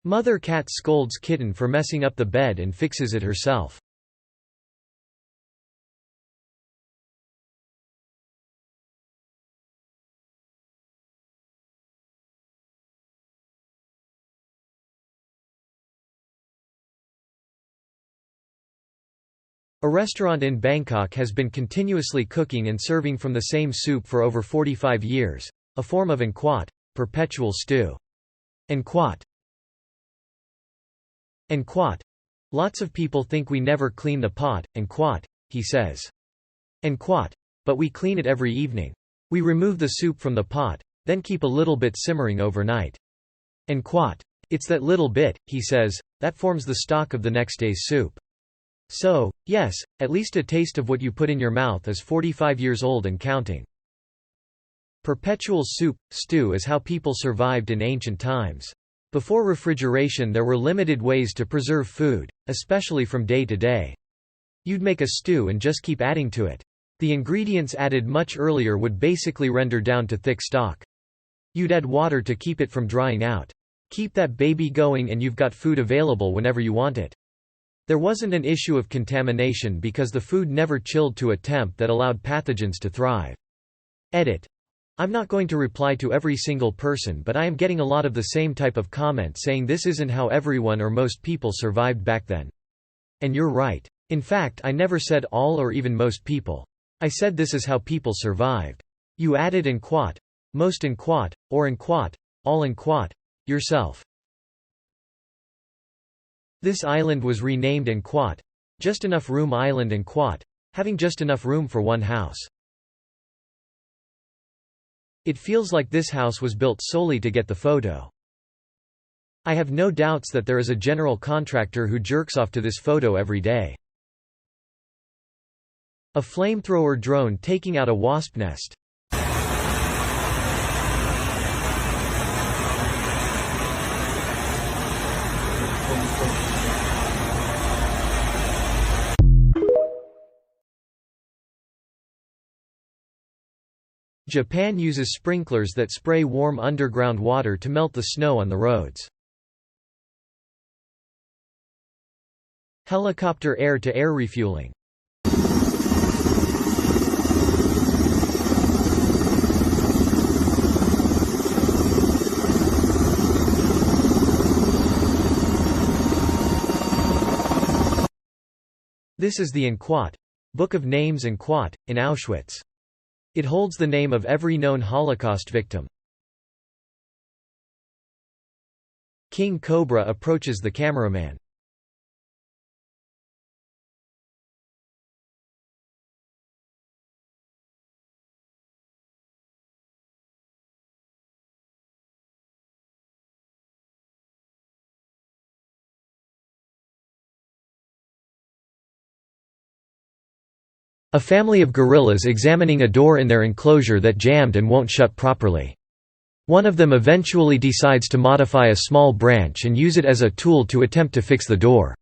Mother cat scolds kitten for messing up the bed and fixes it herself. A restaurant in Bangkok has been continuously cooking and serving from the same soup for over 45 years, a form of nquat, perpetual stew. Nquat. Nquat. Lots of people think we never clean the pot, nquat, he says. Nquat. But we clean it every evening. We remove the soup from the pot, then keep a little bit simmering overnight. Nquat. It's that little bit, he says, that forms the stock of the next day's soup. So, yes, at least a taste of what you put in your mouth is 45 years old and counting. Perpetual soup, stew is how people survived in ancient times. Before refrigeration there were limited ways to preserve food, especially from day to day. You'd make a stew and just keep adding to it. The ingredients added much earlier would basically render down to thick stock. You'd add water to keep it from drying out. Keep that baby going and you've got food available whenever you want it. There wasn't an issue of contamination because the food never chilled to a temp that allowed pathogens to thrive. Edit. I'm not going to reply to every single person, but I am getting a lot of the same type of comment saying this isn't how everyone or most people survived back then. And you're right. In fact, I never said all or even most people. I said this is how people survived. You added nquat, most nquat, or nquat, all nquat, yourself. This island was renamed Nquat, Just Enough Room Island Nquat, having just enough room for one house. It feels like this house was built solely to get the photo. I have no doubts that there is a general contractor who jerks off to this photo every day. A flamethrower drone taking out a wasp nest. Japan uses sprinklers that spray warm underground water to melt the snow on the roads. Helicopter air-to-air refueling. This is the Nquat, Book of Names Nquat, in Auschwitz. It holds the name of every known Holocaust victim. King Cobra approaches the cameraman. A family of gorillas examining a door in their enclosure that jammed and won't shut properly. One of them eventually decides to modify a small branch and use it as a tool to attempt to fix the door.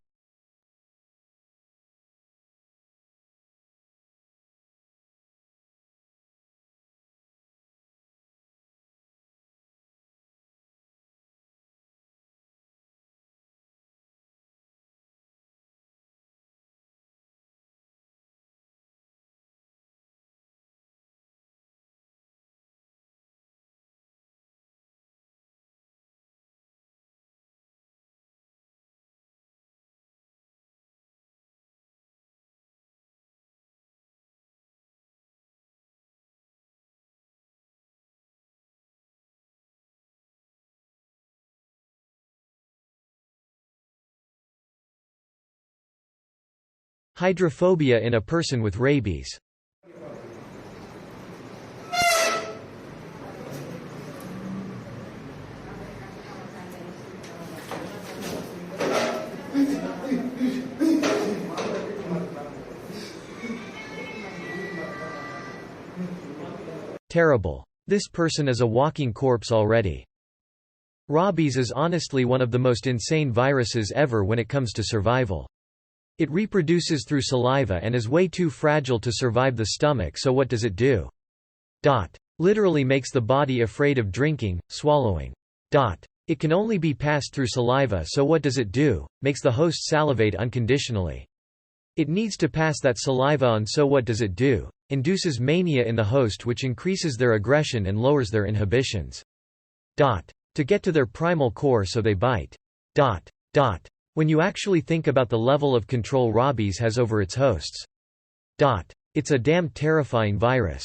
Hydrophobia in a person with rabies. Terrible. This person is a walking corpse already. Rabies is honestly one of the most insane viruses ever when it comes to survival. It reproduces through saliva and is way too fragile to survive the stomach, so what does it do? Literally makes the body afraid of drinking, swallowing. It can only be passed through saliva, so what does it do? Makes the host salivate unconditionally. It needs to pass that saliva on, so what does it do? Induces mania in the host, which increases their aggression and lowers their inhibitions. To get to their primal core, so they bite. When you actually think about the level of control rabies has over its hosts. It's a damn terrifying virus.